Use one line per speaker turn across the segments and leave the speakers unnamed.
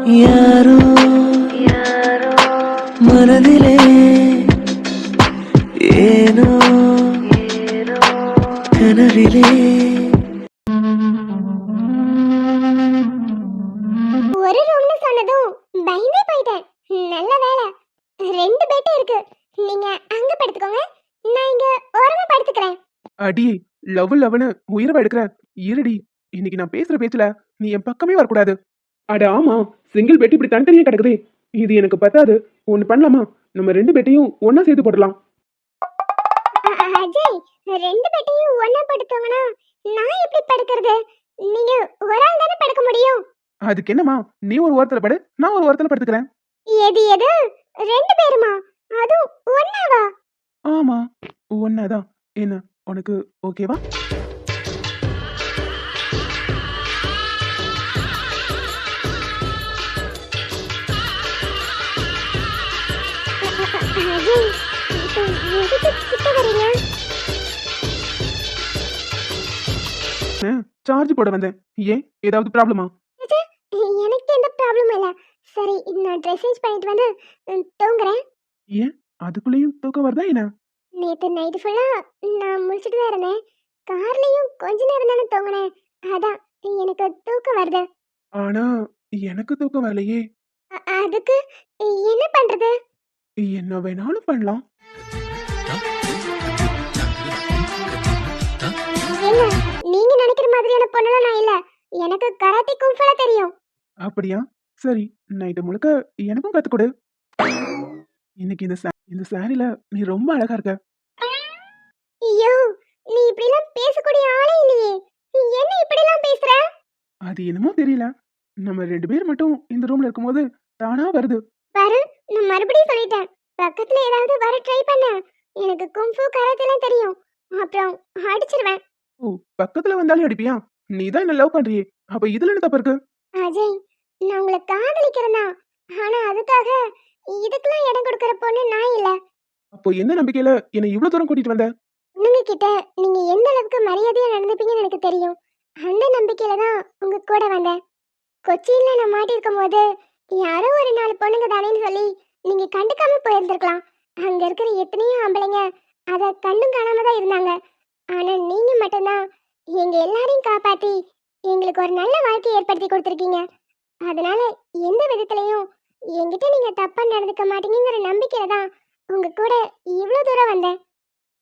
யாரோ மனதிலே ஏனோ கனவிலே
ஒரு ரூம்னு சொன்னதும் பயந்தே போயிட்டேன். நல்ல வேலை, 2 பெட் இருக்கு. நீங்க அங்க படுத்துக்கோங்க, நான் இங்க ஓரமா படுத்துக்கிறேன்.
அடி லவ் லவ்னு உயிரை எடுக்கிற இருடி. இன்னைக்கு நான் பேசுற பேச்சுல நீ என் பக்கமே வரக்கூடாது. அட ஆமா, சிங்கிள் பெட் இப்படி தனித்தனியா கிடக்குதே, இது எனக்கு பத்தாது. ஒண்ணு பண்ணலாமா, நம்ம 2 பெட்டையும் ஒண்ணா சேர்த்து போடலாம்.
அஜய், 2 பெட்டையும் ஒண்ணா படுத்துவனா நான் எப்படி படுக்கிறது? நீங்க ஒரு ஆள் தானே படுக்க முடியும்.
அதுக்கு என்னமா, நீ ஒரு ஓரத்துல படு, நான் ஒரு ஓரத்துல படுத்துக்கிறேன்.
எது 2 பேருமா? அதுவும் ஒண்ணாவா?
ஆமா, ஒன்னாதான். என்ன உனக்கு ஓகேவா?
அஜய், இப்போ எதுக்கு கிட்ட வரீங்க?
சார்ஜ் போட வந்தேன். ஏன், ஏதாவது ப்ராப்ளமா?
எனக்கு எந்த ப்ராப்ளமும் இல்ல. சரி, நான் ட்ரெஸ் சேஞ்ச் பண்ணிட்டு வந்து தூங்குறேன்.
ஏன், அதுக்குள்ளேயும் தூக்கம் வருதா என்ன?
நேத்து நைட் ஃபுல்லா நான் முழிச்சிட்டு தான் இருந்தேன். கார்லயும் கொஞ்ச நேரம் தானே தூங்கினேன். அதான் எனக்கு தூக்கம் வருது.
ஆனா எனக்கு தூக்கம் வரலையே.
அதுக்கு என்ன பண்றது?
என்ன வேணாலும் பண்ணலாம்.
என்ன, நீங்க நினைக்கிற மாதிரியான பொண்ணுலாம் நான் இல்ல. எனக்கு கராத்தே கும்ஃபுலா தெரியும்.
அப்படியா? சரி, நைட்டு முழுக்க எனக்கும் கத்து கொடு. இன்னைக்கு இந்த சாரில நீ ரொம்ப அழகா இருக்க.
ஐயோ, நீ இப்படிலாம் பேசக்கூடிய ஆளே இல்லையே. நீ என்ன இப்படிலாம் பேசுற?
அது என்னமோ தெரியல, நம்ம 2 பேர் மட்டும் இந்த ரூம்ல இருக்கும்போது தானா வருது.
பாரு, நான் மறுபடியும் சொல்லிட்டேன். பக்கத்துல ஏதாவது வர ட்ரை பண்ண. எனக்கு கும்ஃபு கராத்தேலாம் தெரியும். அப்புறம் அடிச்சிருவேன்.
ஓ, பக்கத்துல வந்தாலே அடிப்பியா? நீ தான் என்ன லவ் பண்றியே, அப்ப இதுல என்ன தப்பு இருக்கு?
அஜய், நான் உங்களை காதலிக்கிறேன்னா, ஆனா அதுக்காக இதுக்கெல்லாம் இடம் கொடுக்கற பொண்ணு நான் இல்ல.
அப்போ எந்த நம்பிக்கையில என்னை இவ்வளவு தூரம் கூட்டிட்டு வந்த?
பொண்ணுங்க கிட்ட நீங்க எந்த அளவுக்கு மரியாதையா நடந்துப்பீங்கன்னு எனக்கு தெரியும். அந்த நம்பிக்கையில தான் உங்க கூட வந்தேன். கொச்சின்ல நான் மாட்டிருக்கும் போது யாரோ ஒரு 4 பொண்ணுங்க தானேன்னு சொல்லி நீங்க கண்டுக்காம போயிருந்திருக்கலாம். அங்க இருக்கிற எத்தனையோ ஆம்பளைங்க அத கண்டும் காணாம தான் இருந்தாங்க. ஆனா நீங்க மட்டும்தான் எங்க எல்லாரையும் காப்பாத்தி எங்களுக்கு ஒரு நல்ல வாழ்க்கையை ஏற்படுத்தி கொடுத்துருக்கீங்க. அதனால எந்த விதத்திலையும் என்கிட்ட நீங்க தப்பா நடந்துக்க மாட்டீங்கிற நம்பிக்கையில தான் உங்க கூட இவ்வளவு தூரம் வந்தேன்.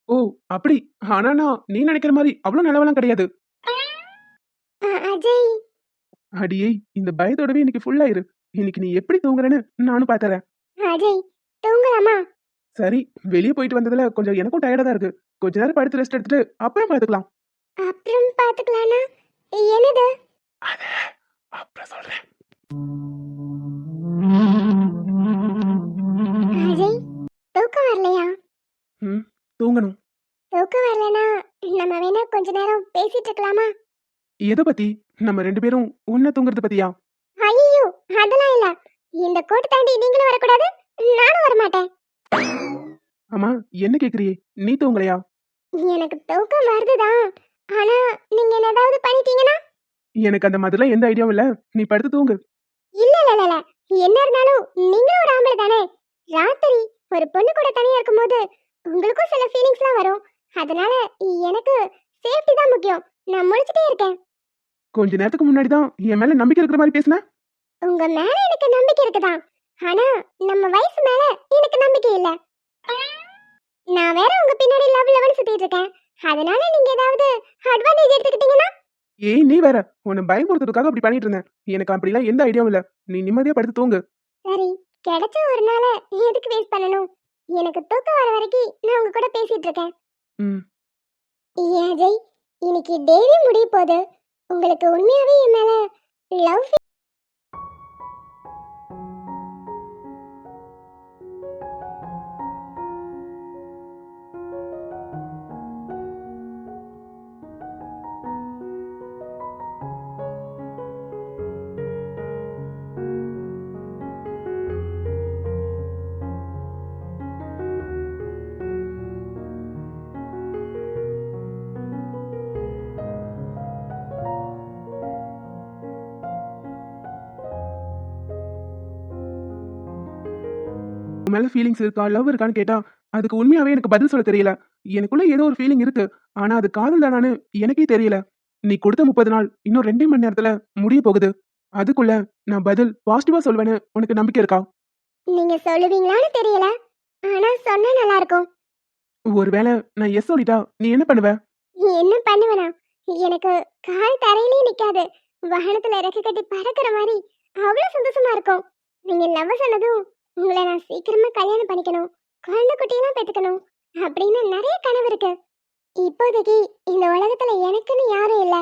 ஓ, அப்படி. ஆனா நான் நீ நினைக்கிற மாதிரி அவ்வளவு நல்லவெல்லாம் கிடையாது.
அஜய்,
அடியே, இந்த பயத்தோடவே இன்னைக்கு ஃபுல்லா இரு. இன்னைக்கு நீ எப்படி தூங்குறேன்னு நானும் பாத்துறேன்.
அஜய், தூங்கலாமா?
சரி, வெளியே போயிட்டு வந்ததுல கொஞ்சம் எனக்கும் டயர்டா தான் இருக்கு. கொஞ்ச நேரம் படுத்து ரெஸ்ட் எடுத்துட்டு அப்புறம் பாத்துக்கலாம்.
அப்புறம் பாத்துக்கலானா? என்னது?
அத அப்புறம் சொல்றேன்.
அஜய், தூக்கம் வரலையா?
ம், தூங்கணும்.
தூக்கம் வரலனா நம்ம வேணா கொஞ்ச நேரம் பேசிட்டு இருக்கலாமா?
எதை பத்தி? நம்ம 2 பேரும் ஒண்ணா தூங்குறது பத்தியா?
ஐயோ, அதெல்லாம் இல்ல. இந்த கோட்டை தாண்டி நீங்களும் வரக்கூடாது, நானும் வரமாட்டேன்.
ஆமா, என்ன கேக்குறியே? நீ தூங்கலையா?
எனக்கு தூக்கம் வருதுதான். ஆனா நீங்க என்ன ஏதாவது பண்ணிட்டீங்கன்னா?
எனக்கு அந்த மாதிரிலாம் எந்த ஐடியாவும் இல்ல. நீ படுத்து தூங்கு.
இல்ல இல்ல இல்ல இல்ல. என்ன இருந்தாலும் நீங்களும் ஒரு ஆம்பளை தானே. ராத்திரி ஒரு பொண்ணு கூட தனியா இருக்கும்போது உங்களுக்கும் சில ஃபீலிங்ஸ்லாம் வரும். அதனால எனக்கு சேஃப்டி தான் முக்கியம். நான் முழிச்சிட்டே இருக்கேன்.
கொஞ்ச நேரத்துக்கு முன்னாடி தான் என் மேல நம்பிக்கை இருக்கிற மாதிரி பேசுன.
உங்க மேல எனக்கு நம்பிக்கை இருக்குதான். ஆனா நம்ம வயசு மேல எனக்கு நம்பிக்கை இல்ல. நான் வேற உங்க பின்னாடி லவ் லவ்னு சுத்திட்டு இருக்கேன். அதனால நீங்க ஏதாவது அட்வான்டேஜ் எடுத்துக்கிட்டீங்கன்னா?
ஏய், நீ வேற. உன்னை பயமுறுத்துறதுக்காக அப்படி பண்ணிட்டு இருந்தேன். எனக்கு அப்படிலாம் எந்த ஐடியாவும் இல்ல. நீ நிம்மதியா படுத்து தூங்கு.
சரி, கிடைச்ச ஒரு நாள எதுக்கு வேஸ்ட் பண்ணணும்? எனக்கு தூக்கம் வர வரைக்கும் நான் உங்க கூட பேசிட்டு இருக்கேன்.
ம்.
ஏன் அஜய், இன்னைக்கு டெய்லி முடிய போகுது. உங்களுக்கு உண்மையாவே என் மேல லவ்
உன் மேல ஃபீலிங்ஸ் இருக்கா, லவ் இருக்கான்னு கேட்டா அதுக்கு உண்மையாவே எனக்கு பதில் சொல்ல தெரியல. எனக்குள்ள ஏதோ ஒரு ஃபீலிங் இருக்கு. ஆனா அது காதல் தானான்னு எனக்கே தெரியல. நீ கொடுத்த 30 நாள் இன்னும் 2 மணி நேரத்துல முடிய போகுது. அதுக்குள்ள நான் பதில் பாசிட்டிவா சொல்வேன்னு உனக்கு நம்பிக்கை இருக்கா?
நீங்க சொல்லுவீங்களான்னு தெரியல, ஆனா சொன்னா நல்லா இருக்கும்.
ஒருவேளை நான் எஸ் சொல்லிட்டா நீ என்ன பண்ணுவ?
என்ன பண்ணுவேனா? எனக்கு கால் தரையிலே நிக்காது, வானத்துல இறக்க கட்டி பறக்கிற மாதிரி அவ்வளவு சந்தோஷமா இருக்கும். நீங்க லவ் சொன்னதும் உங்களை நான் சீக்கிரமா கல்யாணம் பண்ணிக்கணும், குழந்தை குட்டியெல்லாம் பெற்றுக்கணும் அப்படின்னு நிறைய கனவு இருக்கு. இப்போதைக்கு இந்த உலகத்துல எனக்குன்னு யாரும் இல்ல.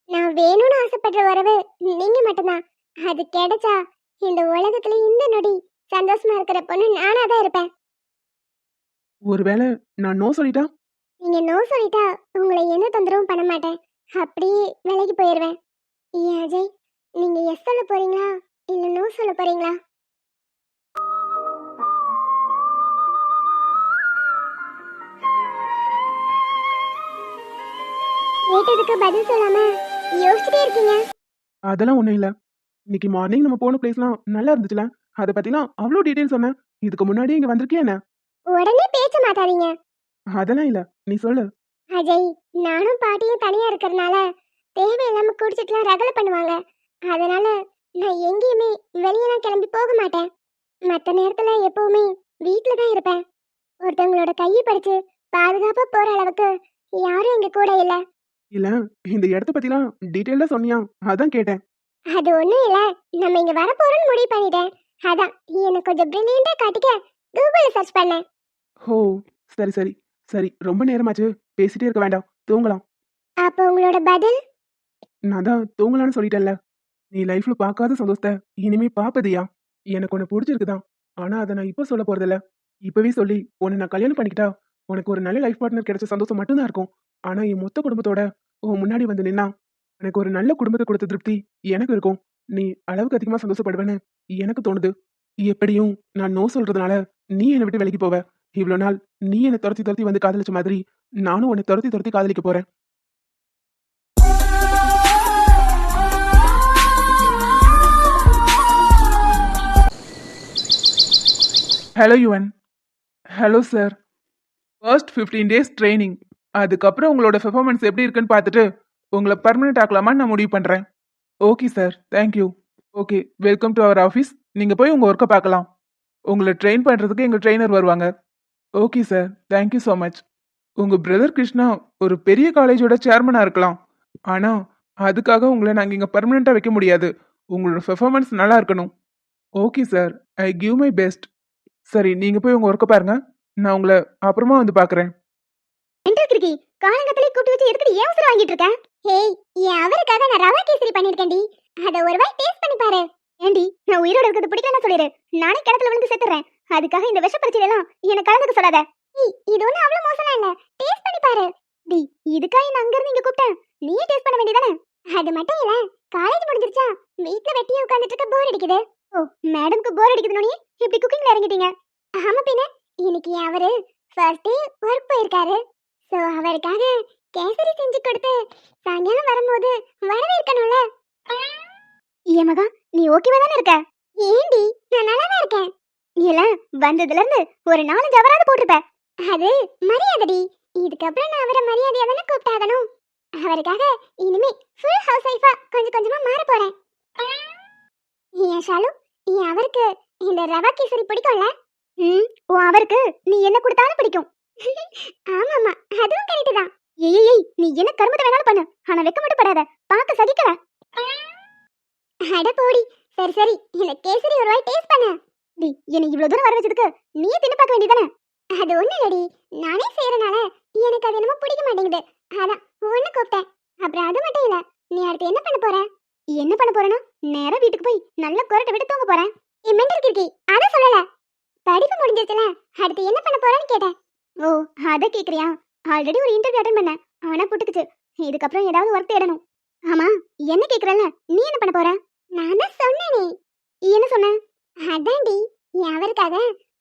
நான் வேணும்னு ஆசைப்படுற உறவு நீங்க மட்டும்தான். அது கிடைச்சா இந்த உலகத்துல இந்த நொடி சந்தோஷமா இருக்கிற பொண்ணு நானா தான் இருப்பேன்.
ஒருவேளை நான் நோ சொல்லிட்டா?
நீங்க நோ சொல்லிட்டா உங்களை எந்த தொந்தரவும் பண்ண மாட்டேன், அப்படியே விலகி போயிடுவேன். ஏன் அஜய், நீங்க எஸ் சொல்ல போறீங்களா இல்ல நோ சொல்ல போறீங்களா? கேட்டதுக்கு பதில் சொல்லாம யோசிச்சுட்டே இருக்கீங்க.
அதெல்லாம் ஒண்ணும் இல்ல. இன்னைக்கு மார்னிங் நம்ம போன பிளேஸ்லாம் நல்லா இருந்துச்சுல. அத பத்திலாம் அவ்வளோ டீடைல் சொன்னேன். இதுக்கு முன்னாடி இங்க வந்திருக்கியா என்ன?
உடனே பேச்ச மாட்டாதீங்க.
அதெல்லாம் இல்ல. நீ சொல்லு.
அஜய், நானும் பாட்டியும் தனியா இருக்கிறதுனால தேவையில்லாம குடிச்சிட்டுலாம் ரகலை பண்ணுவாங்க. அதனால நான் எங்கேயுமே வெளியெல்லாம் கிளம்பி போக மாட்டேன். மற்ற நேரத்துல எப்பவுமே வீட்டில தான் இருப்பேன். ஒருத்தவங்களோட கையை பிடிச்சு பாதுகாப்பா போற அளவுக்கு யாரும் எங்க கூட இல்ல.
இல்ல, இந்த இடத்த பத்திலாம் டீடைலா சொன்னியா? அதான் கேட்டேன்.
அது ஒண்ணும் இல்ல, நம்ம இங்க வர போறோம்னு முடிவு பண்ணிட்டேன். அதான் எனக்கு கொஞ்சம் பிரில்லியண்டா காட்டிக்க கூகுள்ல சர்ச் பண்ணேன்.
ஓ, சரி சரி சரி. ரொம்ப நேரமாச்சு, பேசிட்டே இருக்க வேண்டாம், தூங்கலாம்.
அப்ப உங்களோட பதில்?
நான் தான் தூங்கலான்னு சொல்லிட்டேன்ல. நீ லைஃப்ல பார்க்காத சந்தோஷத்தை இனிமே பாப்பதியா? எனக்கு உன்னை பிடிச்சிருக்குதான். ஆனா அதை நான் இப்ப சொல்ல போறதில்ல. இப்பவே சொல்லி உன்னை நான் கல்யாணம் பண்ணிக்கிட்டா உனக்கு ஒரு நல்ல லைஃப் பார்ட்னர் கிடைச்ச சந்தோஷம் மட்டும்தான் இருக்கும். ஆனா என் மொத்த குடும்பத்தோட உன் முன்னாடி வந்து நின்னா எனக்கு ஒரு நல்ல குடும்பத்தை கொடுத்த திருப்தி எனக்கு இருக்கும். நீ அளவுக்கு அதிகமா சந்தோஷப்படுவேன்னு எனக்கு தோணுது. எப்படியும் நான் நோ சொல்றதுனால நீ என்னை விட்டு விலகி போவ. இவ்வளவு நாள் நீ என்னை துரத்தி துரத்தி வந்து காதலிச்ச மாதிரி நானும் உன்னை துரத்தி துரத்தி காதலிக்க போறேன். Hello Yuvan. Hello sir. First 15 days training. அதுக்கப்புறம் உங்களோட பெர்ஃபார்மன்ஸ் எப்படி இருக்குன்னு பார்த்துட்டு உங்களை பர்மனெண்ட் ஆக்கலாமான்னு நான் முடிவு பண்ணுறேன். Okay sir, thank you. Okay, welcome to our office. நீங்கள் போய் உங்கள் ஒர்க்கை பார்க்கலாம். உங்களை ட்ரெயின் பண்ணுறதுக்கு எங்கள் ட்ரெயினர் வருவாங்க. Okay sir, thank you so much. உங்கள் பிரதர் கிருஷ்ணா ஒரு பெரிய காலேஜோட சேர்மனாக இருக்கலாம். ஆனால் அதுக்காக உங்களை நாங்கள் இங்கே பர்மனெண்ட்டாக வைக்க முடியாது. உங்களோட பெர்ஃபார்மன்ஸ் நல்லா இருக்கணும். Okay sir, I give my best. சரி, நீங்கள் போய் உங்கள் ஒர்க்கை பாருங்க. நான் உங்களை அப்புறமா வந்து பார்க்குறேன்.
கிறுக்கி, காலங்கத்திலே கூட்டி வச்சு எதுக்கு ஏன் உசுர வாங்கிட்டு இருக்க? ஹேய், என் அவருக்காக நான் ரவா கேசரி பண்ணிருக்கேன்டி. அத ஒரு வாய் டேஸ்ட் பண்ணி பாரு. ஏண்டி, நான் உயிரோட இருக்கிறது பிடிக்கலன்னு சொல்லிரு. நானே கிணத்துல விழுந்து செத்துறேன். அதுக்காக இந்த விஷ பரிச்சையில எல்லாம் எனக்கு கலந்துக்க சொல்லாத. இது ஒண்ணு அவ்வளவு மோசமா இல்ல, டேஸ்ட் பண்ணி பாரு. டி, இதுக்காக நான் அங்க இருந்து இங்க கூப்பிட்டேன். நீயே டேஸ்ட் பண்ண வேண்டியதானே? அது மட்டும் இல்ல, காலேஜ் முடிஞ்சிருச்சா? வீட்ல வெட்டியா உட்கார்ந்துட்டு இருக்க போர் அடிக்குது. ஓ, மேடம்க்கு போர் அடிக்குதுனே இப்படி குக்கிங்ல இறங்கிட்டீங்க? ஆமா பின்ன, இன்னைக்கு அவரு ஃபர்ஸ்ட் டே வொர்க் போயிருக்காரு. சோ அவருக்காக கேசரி செஞ்சு கொடுத்து சாயங்காலம் வரும்போது வரவேற்கணும்ல. ஏ மகா, நீ ஓகேவா தானே இருக்க? ஏண்டி, நான் நல்லா தான் இருக்கேன். இல்ல, வந்ததுல இருந்து ஒரு 4-5 அவராது போட்டிருப்ப. அது மரியாதைடி. இதுக்கப்புறம் நான் அவரை மரியாதையா தானே கூப்பிட்டாகணும். அவருக்காக இனிமே ஃபுல் ஹவுஸ் ஒய்ஃபா கொஞ்சம் கொஞ்சமா மாற போறேன். ஏன் ஷாலு, ஏன் அவருக்கு இந்த ரவா கேசரி பிடிக்கும்ல? உன் அவருக்கு நீ என்ன கொடுத்தாலும் பிடிக்கும். ஆமாமா, அதுவும் கரெக்ட் தான். ஏய், நீ என்ன கருமத்தை வேணாலும் பண்ணு, ஆனா வெக்க மட்டும் படாத. பார்க்க சகிக்கல. அட போடி. சரி சரி, இந்த கேசரி ஒரு வாய் டேஸ்ட் பண்ணு. டி, என்ன இவ்வளவு தூரம் வர வச்சதுக்கு நீயே தின்னு பார்க்க வேண்டியதானே? அது ஒண்ணு இல்லடி, நானே செய்யறனால எனக்கு அது என்னமோ பிடிக்க மாட்டேங்குது. அதான் ஒண்ணு கூப்பிட்டேன். அப்புறம் அது மட்டும் இல்ல, நீ அடுத்து என்ன பண்ண போற? என்ன பண்ண போறேன்னா, நேரா வீட்டுக்கு போய் நல்ல குரட்டை விட்டு தூங்க போறேன். நீ மெண்டல் கிறுக்கி, அத சொல்லல. படிப்பு முடிஞ்சிருச்சுல, அடுத்து என்ன பண்ண போறேன்னு கேட்டேன். ஓ, அத கேக்குறியா? ஆல்ரெடி ஒரு இன்டர்வியூ அட்டெண்ட் பண்ணேன், ஆனா புட்டுக்குச்சு. இதுக்கப்புறம் ஏதாவது ஒர்க் தேடணும். ஆமா, என்ன கேக்குறல்ல, நீ என்ன பண்ண போற? நான் தான் சொன்னேனே. என்ன சொன்ன? அதான்டி, அவருக்காக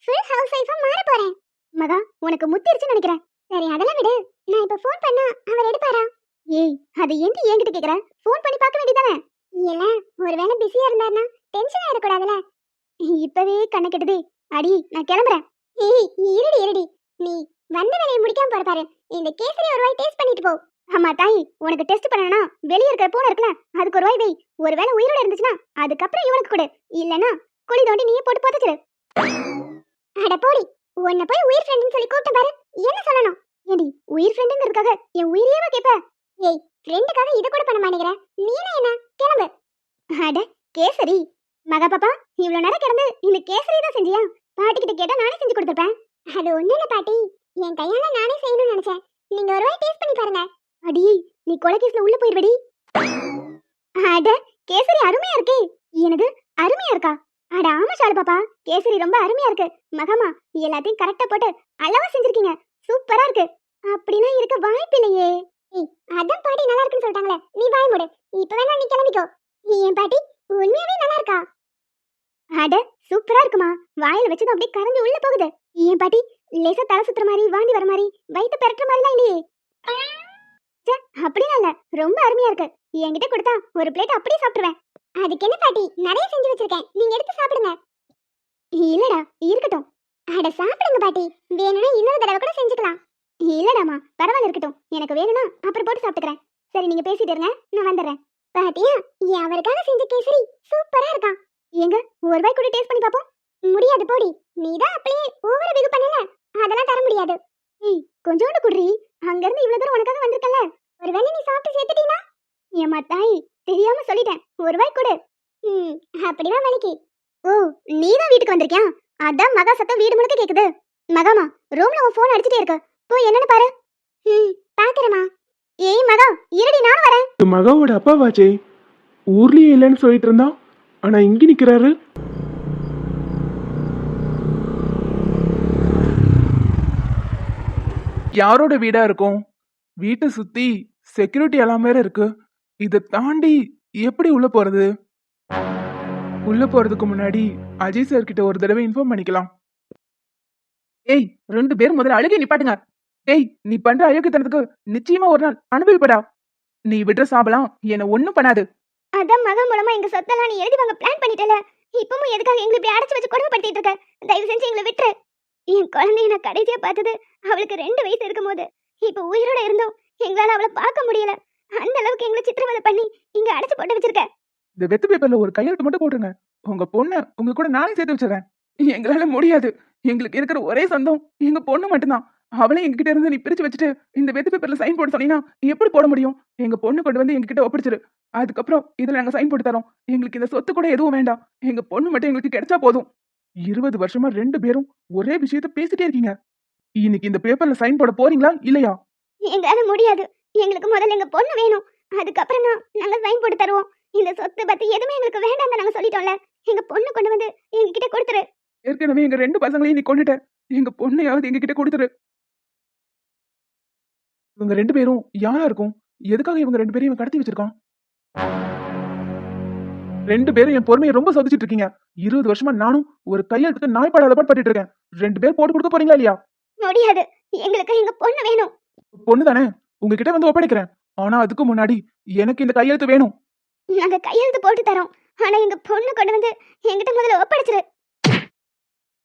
ஃபுல் ஹவுஸ் ஒய்ஃபா மாற போறேன். மகா, உனக்கு முத்திருச்சுன்னு நினைக்கிறேன். சரி, அதெல்லாம் விடு. நான் இப்ப ஃபோன் பண்ணா அவர் எடுப்பாரா? ஏய், அது ஏன்டி என்கிட்ட கேக்குற? ஃபோன் பண்ணி பார்க்க வேண்டியதானே? இல்ல, ஒருவேளை பிஸியா இருந்தாருன்னா டென்ஷன் ஆயிடக்கூடாதுல. இப்பவே கண்ணை கெட்டுதே. அடி நான் கிளம்புறேன். ஏய் இருடி இருடி, நீ வந்த வேலையை முடிக்காம போற பாரு. இந்த கேசரி ஒரு வாய் டேஸ்ட் பண்ணிட்டு போ. அம்மா தாய், உனக்கு டெஸ்ட் பண்ணனா வெளிய இருக்கிற பூனை இருக்குல, அதுக்கு ஒரு வாய் வை. ஒருவேளை உயிரோட இருந்துச்சுன்னா அதுக்கப்புறம் இவனுக்கு கொடு, இல்லனா குழி தோண்டி நீயே போட்டு புதைச்சிரு. அட போடி, உன்னை போய் உயிர் ஃப்ரெண்ட்னு சொல்லி கூப்பிட்டு பாரு, என்ன சொல்லணும்? ஏடி உயிர் ஃப்ரெண்டுங்கிறதுக்காக என் உயிரையேவா கேப்ப? ஏய் ஃப்ரெண்டுக்காக இத கூட பண்ண மாட்டேங்கிற, நீ என்ன கிளம்பு. அட கேசரி மகா பாப்பா, இவ்வளவு நேரம் கிடந்து இந்த கேசரி தான் செஞ்சியா? பாட்டி கிட்ட கேட்டா நானே செஞ்சு கொடுத்துருப்பேன். அது ஒண்ணு இல்ல பாட்டி, என் கையால நானே செய்யணும்னு நினைச்சேன். நீங்க ஒரு வாய் டேஸ்ட் பண்ணி பாருங்க. அடி நீ கொலைகேஸ்ல உள்ள போயிடுவடி. அட கேசரி அருமையா இருக்கே. எனது அருமையா இருக்கா? அட ஆமா ஷாலு பாப்பா, கேசரி ரொம்ப அருமையா இருக்கு. மகமா எல்லாத்தையும் கரெக்டா போட்டு அளவா செஞ்சிருக்கீங்க, சூப்பரா இருக்கு. அப்படிலாம் இருக்க வாய்ப்பில்லையே. ஏய் அதான் பாட்டி நல்லா இருக்குன்னு சொல்லிட்டாங்களே, நீ வாய் மூடு. இப்ப வேணா நீ கிளம்பிக்கோ. ஏன் பாட்டி உண்மையாவே நல்லா இருக்கா? அட சூப்பரா இருக்குமா, வாயில வச்சதும் அப்படியே கரைஞ்சு உள்ள போகுது. ஏன் பாட்டி லேசா தலை சுத்துற மாதிரி, வாந்தி வர மாதிரி, வயித்து பெரட்டுற மாதிரிலாம் இல்லையே. அப்படிலாம் இல்ல, ரொம்ப அருமையா இருக்கு. என்கிட்ட கொடுத்தா ஒரு பிளேட் அப்படியே சாப்பிடுவேன். அதுக்கு என்ன பாட்டி, நிறைய செஞ்சு வச்சிருக்கேன், நீங்க எடுத்து சாப்பிடுங்க. இல்லடா இருக்கட்டும். அட சாப்பிடுங்க பாட்டி, வேணும்னா இன்னொரு தடவை கூட செஞ்சுக்கலாம். இல்லடாமா பரவாயில்ல இருக்கட்டும், எனக்கு வேணும்னா அப்புறம் போட்டு சாப்பிட்டுக்கிறேன். சரி நீங்க பேசிட்டு இருங்க, நான் வந்துடுறேன். பாட்டியா அவருக்காக செஞ்ச கேசரி சூப்பரா இருக்கா. எங்க ஒரு வாய் கூட டேஸ்ட் பண்ணி பாப்போம். முடியாது போடி, நீதான் அப்படியே ஓவரா பிகு பண்ணல, அதெல்லாம் தர முடியாது. ஏய் கொஞ்சோண்டு குடுறி, அங்க இருந்து இவ்வளவு தூரம் உனக்காக வந்திருக்கல, ஒருவேளை நீ சாப்பிட்டு சேர்த்துட்டீனா? ஏமா தாய் தெரியாம சொல்லிட்டேன், ஒரு வாய் கொடு. அப்படிதான் வலிக்கு. ஓ நீதான் வீட்டுக்கு வந்திருக்கியா? அதான் மகா சத்தம் வீடு முழுக்க கேக்குது. மகாமா ரூம்ல உன் போன் அடிச்சிட்டே இருக்கு, போய் என்னன்னு பாரு. பாக்குறேமா. ஏய் மகா இருடி, நானும் வரேன்.
மகாவோட அப்பாவாச்சே, ஊர்லயே இல்லைன்னு சொல்லிட்டு இருந்தா, ஆனா இங்க நிக்கிறாரு. யாரோட வீடா இருக்கும்? வீட்டை சுத்தி செக்யூரிட்டி எல்லாம் வேற இருக்கு. இதை தாண்டி எப்படி உள்ள போறது? உள்ள போறதுக்கு முன்னாடி அஜய் சார் கிட்ட ஒரு தடவை இன்ஃபார்ம் பண்ணிக்கலாம். ஏய் 2 பேர் முதல்ல அழுகி நிப்பாட்டுங்க. ஏய் நீ பண்ற அயோக்கியத்தனத்துக்கு நிச்சயமா ஒரு நாள் அனுபவிப்படா. நீ விடுற சாபலாம் என்ன ஒண்ணும் பண்ணாது.
அதான் மகா மூலமா எங்க சொத்தெல்லாம் நீ எழுதி வாங்க பிளான் பண்ணிட்டல, இப்பவும் எதுக்காக எங்களை இப்படி அடைச்சு வச்சு கொடுமைப்படுத்திட்டு இருக்க? தயவு செஞ்சு எங்களை விட்டுரு. என் குழந்தைய நான் கடைசியா பார்த்தது அவளுக்கு 2 வயசு இருக்கும்போது. இப்ப உயிரோட இருந்தோம் எங்களால அவளை பார்க்க முடியல. அந்த அளவுக்கு எங்களை சித்திரவதை பண்ணி இங்க அடைச்சு போட்டு வச்சிருக்க.
இந்த வெத்து பேப்பர்ல ஒரு கையெழுத்து மட்டும் போட்டுருங்க. உங்க பொண்ணு உங்க கூட நானே சேர்த்து வச்சிடறேன். எங்களால முடியாது. எங்களுக்கு இருக்கிற ஒரே சொந்தம் எங்க பொண்ணு மட்டும்தான். அவளே எங்ககிட்ட இருந்து நீ பிரிச்சு வச்சுட்டு இந்த வெத்து பேப்பர்ல சைன் போட சொன்னீங்கன்னா எப்படி போட முடியும்? எங்க பொண்ணு கொண்டு வந்து எங்ககிட்ட ஒப்படைச்சிரு. அதுக்கப்புறம் இதுல நாங்க சைன் போட்டு தரோம். எங்களுக்கு இந்த சொத்து கூட எதுவும் வேண்டாம். எங்க பொண்ணு மட்டும் எங்களுக்கு கிடைச்சா போதும். 20 வருஷமா 2 பேரும் ஒரே விஷயத்த பேசிட்டே இருக்கீங்க. இன்னைக்கு இந்த பேப்பர்ல சைன் போட போறீங்களா இல்லையா?
எங்களால முடியாது. எங்களுக்கு முதல்ல எங்க பொண்ணு வேணும், அதுக்கப்புறம் தான் நாங்க சைன் போட்டு தருவோம். இந்த சொத்து பத்தி எதுவுமே எங்களுக்கு வேண்டாம் நாங்க சொல்லிட்டோம்ல. எங்க பொண்ணு கொண்டு வந்து எங்க கிட்ட கொடுத்துரு.
ஏற்கனவே எங்க 2 பசங்களையும் நீ கொண்டுட்ட. எங்க பொண்ணையாவது எங்க கிட்ட கொடுத்துரு. இவங்க 2 பேரும் யாரா இருக்கும்? எதுக்காக இவங்க 2 பேரையும் கடத்தி வச்சிருக்கான்? 2 பேரும் என் பொறுமையை ரொம்ப சோதிச்சுட்டு இருக்கீங்க. 20 வருஷமா நானும் ஒரு கையெழுத்துக்கு நாய்ப்பாடாத பட்டுட்டு இருக்கேன். 2 பேர் போட்டு கொடுக்க போறீங்களா இல்லையா?
முடியாது, எங்களுக்கு எங்க பொண்ணு வேணும்.
பொண்ணு தானே, உங்ககிட்ட வந்து ஒப்படைக்கிறேன். ஆனா அதுக்கு முன்னாடி எனக்கு இந்த கையெழுத்து வேணும்.
நாங்க கையெழுத்து போட்டு தரோம், ஆனா எங்க பொண்ணு கொண்டு வந்து எங்கிட்ட முதல்ல ஒப்படைச்சிரு.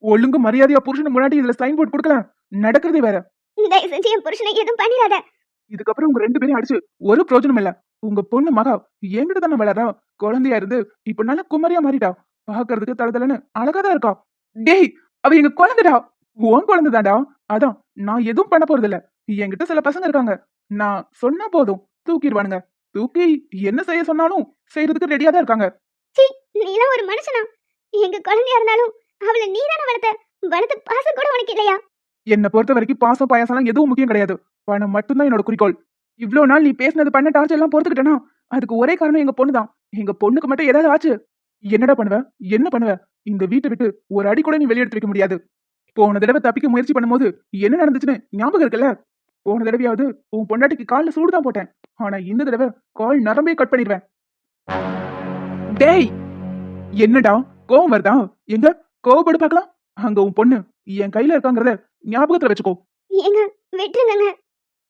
ஒழுங்கு மரியாதையா புருஷன் முன்னாடி இதுல சைன் போட்டு கொடுக்கலாம். நடக்கிறதே வேற.
தயவு செஞ்சு என் புருஷனை எதுவும் பண்ணிடாத.
இதுக்கப்புறம் உங்க 2 பேரையும் அடிச்சு ஒரு பிரயோஜனம் இல்ல. உங்க பொண்ணு மகா என்கிட்ட தானே வளரா. குழந்தையா இருந்து இப்ப நல்லா குமரியா மாறிட்டா. பாக்குறதுக்கு தளதளன்னு அழகாதான் இருக்கா. டேய் அவ எங்க குழந்தைடா, உன் குழந்தைதான்டா. அதான் நான் எதுவும் பண்ண போறது இல்ல. என்கிட்ட சில பசங்க இருக்காங்க, நான் சொன்னா போதும் தூக்கிடுவானுங்க. தூக்கி என்ன செய்ய சொன்னாலும் செய்யறதுக்கு ரெடியா தான் இருக்காங்க.
சீ, நீலாம் ஒரு மனுஷனா? எங்க குழந்தையா இருந்தாலும் அவளை நீதானே வளர்த்த பாசம் கூட உனக்கு இல்லையா?
என்னை பொறுத்த வரைக்கும் பாசம் பாயாசம்லாம் எதுவும் முக்கியம் கிடையாது. பணம் மட்டும்தான் என்னோட குறிக்கோள். இவ்வளவு நாள் நீ பேசினது பண்ண டார்ச்சர் எல்லாம் பொறுத்துக்கிட்டேனா அதுக்கு ஒரே காரணம் எங்க பொண்ணுதான். எங்க பொண்ணுக்கு மட்டும் ஏதாவது ஆச்சு என்னடா பண்ணுவ? என்ன பண்ணுவ? இந்த வீட்டை விட்டு ஒரு அடி கூட நீ வெளியெடுத்து வைக்க முடியாது. போன தடவை தப்பிக்க முயற்சி பண்ணும்போது என்ன நடந்துச்சுன்னு ஞாபகம் இருக்குல்ல? போன தடவையாவது உன் பொண்டாட்டிக்கு காலில் சூடுதான் போட்டேன். ஆனா இந்த தடவை கால் நரம்பே கட் பண்ணிடுவேன். டேய் என்னடா கோவம் வருதா? எங்க கோவப்படு பார்க்கலாம். அங்க உன் பொண்ணு என் கையில இருக்காங்கிறத ஞாபகத்துல வச்சுக்கோ.
ஏங்க விட்டுருங்க.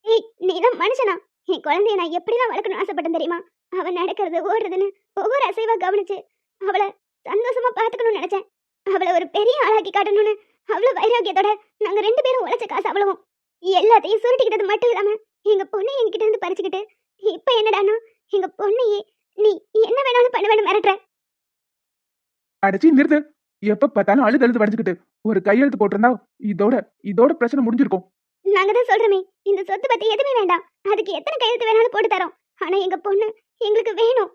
ஏய் நீதான் மனுஷனா? என் குழந்தைய நான் எப்படிலாம் வளர்க்கணும்னு ஆசைப்பட்டேன் தெரியுமா? அவன் நடக்கிறது ஓடுறதுன்னு ஒவ்வொரு அசைவா கவனிச்சு அவளை சந்தோஷமா பாத்துக்கணும்னு நினைச்சேன். அவளை ஒரு பெரிய ஆளாக்கி காட்டணும்னு அவ்வளவு வைராக்கியத்தோட நாங்க 2 பேரும் உழைச்ச காசு அவ்வளவும் எல்லாத்தையும் சுருட்டிக்கிட்டது மட்டும் இல்லாம எங்க பொண்ணை என்கிட்ட இருந்து பறிச்சுக்கிட்டு இப்ப என்னடான்னா எங்க பொண்ணையே நீ என்ன வேணாலும் பண்ண வேணும் மிரட்டுற.
அடைச்சி நிறுத்து. எப்ப பார்த்தாலும் அழுது அழுது வடிச்சுக்கிட்டு ஒரு கையெழுத்து போட்டிருந்தா இதோட இதோட பிரச்சனை முடிஞ்சிருக்கும்.
நாங்க தான் சொல்றோமே இந்த சொத்து பத்தி எதுவுமே வேண்டாம், அதுக்கு எத்தனை கையெழுத்து வேணாலும் போட்டு தரோம், ஆனா எங்க பொண்ணு எங்களுக்கு வேணும்.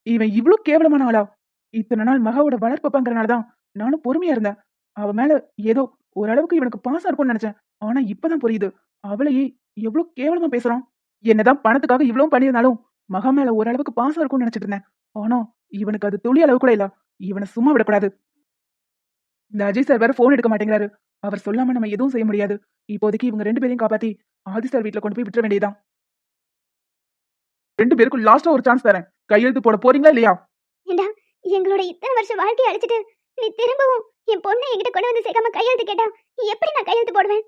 இவன் இவ்ளோ கேவலமான ஆளா? இத்தனை நாள் மகாவோட வளர்ப்பு பங்கறனாலதான் நானும் பொறுமையா இருந்தேன். அவ மேல ஏதோ ஓரளவுக்கு இவனுக்கு பாசம் இருக்கும்னு நினைச்சேன். ஆனா இப்பதான் புரியுது அவளையே எவ்வளவு கேவலமா பேசுறான். என்னதான் பணத்துக்காக இவ்வளவு பண்ணியிருந்தாலும் மகா மேல ஓரளவுக்கு பாசம் இருக்கும்னு நினைச்சிட்டு இருந்தேன். ஆனா இவனுக்கு அது துளி அளவு கூட இல்ல. இவனை சும்மா விடக்கூடாது. இந்த அஜய் சார் வேற போன் எடுக்க மாட்டேங்கிறாரு. அவர் சொல்லாம நம்ம எதுவும் செய்ய முடியாது. இப்போதைக்கு இவங்க 2 பேரையும் காப்பாத்தி ஆதி சார் வீட்டுல கொண்டு போய் விட்டுற வேண்டியதுதான். 2 பேருக்கும் லாஸ்டா ஒரு சான்ஸ் தரேன். கையெழுத்து போட போறீங்களா இல்லையா?
ஏண்டா எங்களோட இத்தனை வருஷம் வாழ்க்கையை அழிச்சிட்டு நீ திரும்பவும் என் பொண்ணை என்கிட்ட கொண்டு வந்து சேர்க்காம கையெழுத்து கேட்டா எப்படி நான் கையெழுத்து போடுவேன்?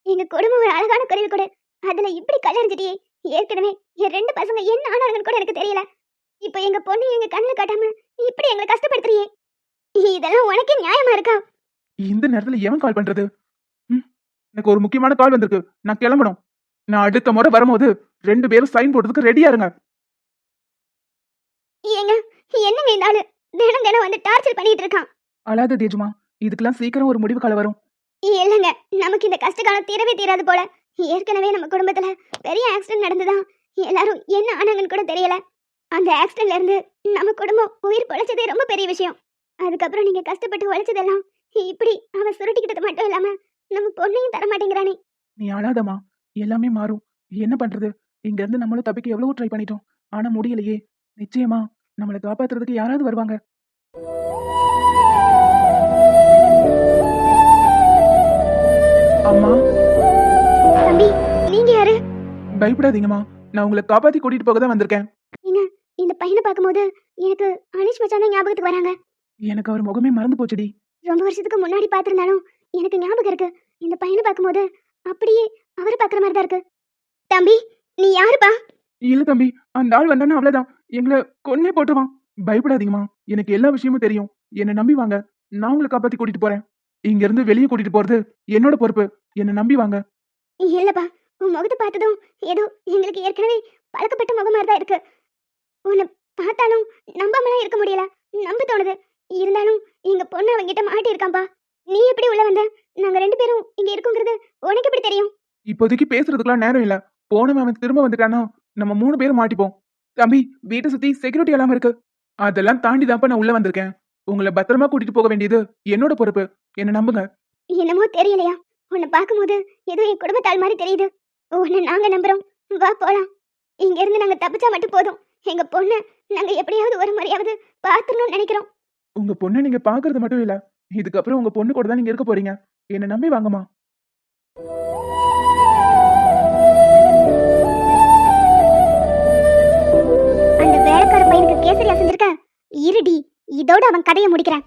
எங்க குடும்பம் ஒரு அழகான குருவி கூட, அதுல இப்படி கல்லறிஞ்சிட்டியே. ஏற்கனவே என் 2 பசங்க என்ன ஆனாங்கன்னு கூட எனக்கு தெரியல. இப்ப எங்க பொண்ணு எங்க கண்ணுல காட்டாம இப்படி எங்களை கஷ்டப்படுத்துறியே, இதெல்லாம் உனக்கே நியாயமா இருக்கா?
இந்த நேரத்துல எவன் கால் பண்றது? எனக்கு ஒரு முக்கியமான கால் வந்திருக்கு. நான் கிளம்பணும். நான் அடுத்த முறை வரும்போது 2 பேரும் சைன் போடுறதுக்கு ரெடியா இருங்க.
ஏங்க என்னங்க இந்த ஆளு தினம் தினம் வந்து டார்ச்சர் பண்ணிட்டு இருக்கான்.
அழாத தேஜுமா, இதுக்கெல்லாம் சீக்கிரம் ஒரு முடிவு காலம் வரும்.
இல்லங்க நமக்கு இந்த கஷ்ட காலம் தீரவே தீராது போல. ஏற்கனவே நம்ம குடும்பத்துல பெரிய ஆக்சிடென்ட் நடந்துதான் எல்லாரும் என்ன ஆனாங்கன்னு கூட தெரியல. அந்த ஆக்சிடென்ட்ல இருந்து நம்ம குடும்பம் உயிர் பொழைச்சதே ரொம்ப பெரிய விஷயம். அதுக்கப்புறம் நீங்க கஷ்டப்பட்டு உழைச்சதெல்லாம் இப்படி அவன் சுருட்டிக்கிட்டது மட்டும் இல்லாம நம்ம பொண்ணையும் தர மாட்டேங்கிறானே.
நீ அழாதம்மா, எல்லாமே மாறும். என்ன பண்றது? இங்க இருந்து நம்மளும் தப்பிக்க எவ்வளவோ ட்ரை பண்ணிட்டோம். ஆனா முடியலையே. நிச்சயமா நம்மளை காப்பாத்துறதுக்கு யாராவது வருவாங்க. அம்மா.
தம்பி நீங்க யாரு?
பயப்படாதீங்கம்மா, நான் உங்களை காப்பாத்தி கூட்டிட்டு போக தான் வந்திருக்கேன்.
நீங்க இந்த பையனை பார்க்கும்போது எனக்கு அனிஷ் மச்சான் தான் ஞாபகத்துக்கு வராங்க.
எனக்கு அவர் முகமே மறந்து போச்சுடி.
ரொம்ப வருஷத்துக்கு முன்னாடி பார்த்திருந்தாலும் எனக்கு ஞாபகம் இருக்கு. இந்த பையனை பார்க்கும்போது அப்படியே அவரை பார்க்குற மாதிரி தான் இருக்கு. தம்பி நீ யாருப்பா?
இல்ல தம்பி, அந்த ஆள் வந்தானே அவ்வளவுதான், எங்களை கொன்னே போட்டுவான். பயப்படாதீங்கம்மா, எனக்கு எல்லா விஷயமும் தெரியும். என்னை நம்பி வாங்க, நான் உங்களை காப்பாத்தி கூட்டிட்டு போறேன். இங்க இருந்து வெளியே கூட்டிட்டு போறது என்னோட பொறுப்பு. என்னை நம்பி வாங்க.
இல்லப்பா, உன் முகத்தை பார்த்ததும் ஏதோ எங்களுக்கு ஏற்கனவே பழக்கப்பட்ட முகம் மாதிரி தான் இருக்கு. உன்னை பார்த்தாலும் நம்பாமலாம் இருக்க முடியல, நம்ப தோணுது. இருந்தாலும் எங்க பொண்ணு அவங்கிட்ட மாட்டி இருக்காம்பா. நீ எப்படி உள்ள வந்த? நாங்க 2 பேரும் இங்க இருக்கோங்கிறது உனக்கு எப்படி தெரியும்?
இப்போதைக்கு பேசுறதுக்குலாம் நேரம் இல்ல. போனவன் அவன் திரும்ப வந்துட்டானா நம்ம 3 பேரும் மாட்டிப்போம். தம்பி, வீட்டை சுத்தி செக்யூரிட்டி எல்லாம் இருக்கு. அதெல்லாம் தாண்டி தான்ப்பா நான் உள்ள வந்திருக்கேன். உங்களை பத்திரமா கூட்டிட்டு போக வேண்டியது என்னோட பொறுப்பு. என்ன நம்புங்க.
என்னமோ தெரியலையா, உன்னை பார்க்கும்போது ஏதோ என் குடும்பத்தாள் மாதிரி தெரியுது. உன்னை நாங்க நம்புறோம், வா போலாம். இங்க இருந்து நாங்க தப்பிச்சா மட்டும் போதும். எங்க பொண்ணு நாங்க எப்படியாவது ஒரு முறையாவது பார்த்துடணும்னு நினைக்கிறோம்.
உங்க பொண்ணை நீங்க பாக்குறது மட்டும் இல்ல, இதுக்கப்புறம் உங்க பொண்ணு கூட தான் நீங்க இருக்க போறீங்க. என்ன நம்பி வாங்கம்மா.
அந்த வேலைக்கார பையனுக்கு கேசரி அசைஞ்சிருக்க இருடி, இதோட அவன் கதையை முடிக்கிறேன்.